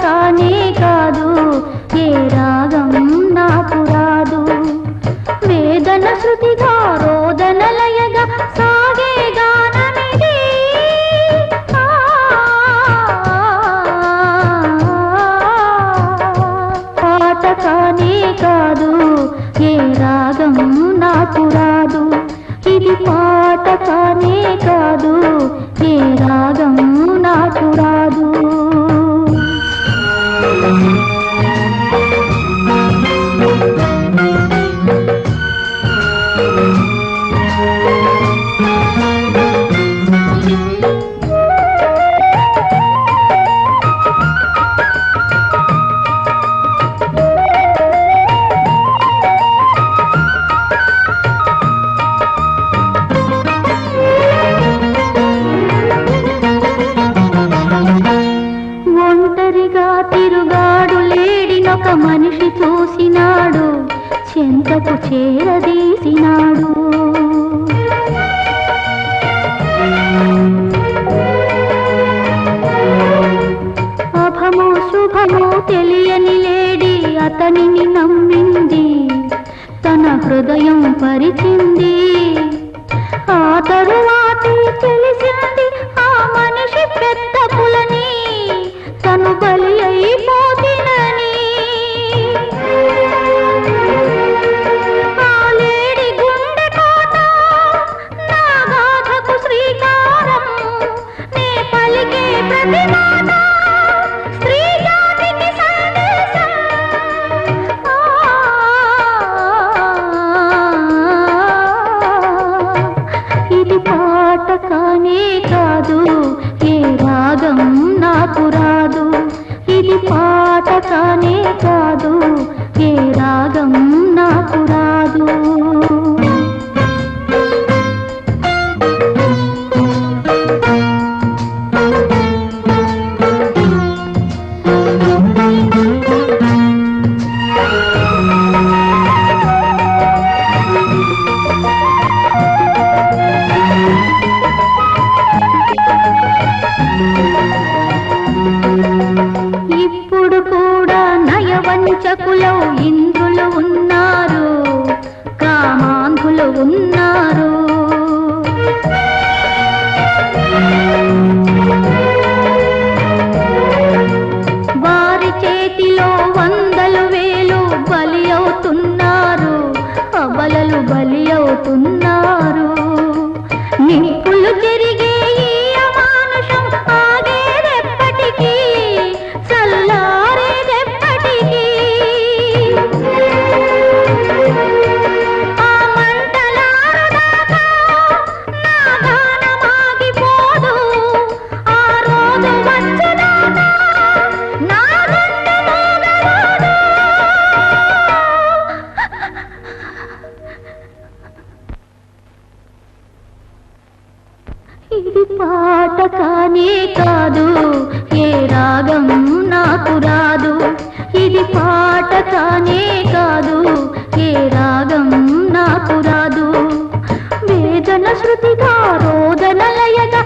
కానే కాదు, ఏ రాగం నాకు రాదు. వేదన శృతిగా రోదన లయగా సాగే గానమిది. పాట కానే కాదు, ఏ రాగం నాకు రాదు. ఇది పాట కానే కాదు, ఏ రాగం నాకు రాదు. తిరుగాడు లేడినొక మనిషి చూసినాడు, చెంతకు చేరదీసినాడు. అభము శుభము తెలియని లేడి అతనిని నమ్మింది, తన హృదయం పరిచింది. ఆ తరువాతే తెలిసింది ఆ మనిషి పెద్ద పులని, తను బలి అయిపోతినని. ఆ లేడి గుండె కోట నా గాథకు శ్రీకారం, నే పలికే ప్రతి మాట స్త్రీ జాతికి సందేశం. ఇది పాట కానే కాదు, ఏ రాగం నాకు రాదు. ఇది పాట కానే కాదు, ఏ రాగం నాకు రాదు. ఇప్పుడు కూడా నయవంచకులో ఇంద్రులు ఉన్నారు, కామాంధులు ఉన్నారు. వారి చేతిలో వందలు వేలు బలి అవుతున్నారు, అబలలు బలి అవుతున్నారు. నిప్పులు చెరిగే ఈ అమానుషం ఆగేదెప్పటికీ, చల్లారేదెప్పటికీ. ఆ మంటలారుదాకా నా గానమాగిపోదు, ఆ రోజు వచ్చుదాకా నా గుండె మోగరాదు. ఇది పాట కానే కాదు, ఏ రాగం నాకు రాదు. ఇది పాట కానే కాదు, ఏ రాగం నాకు రాదు. వేదన శృతిగా రోదన లయగా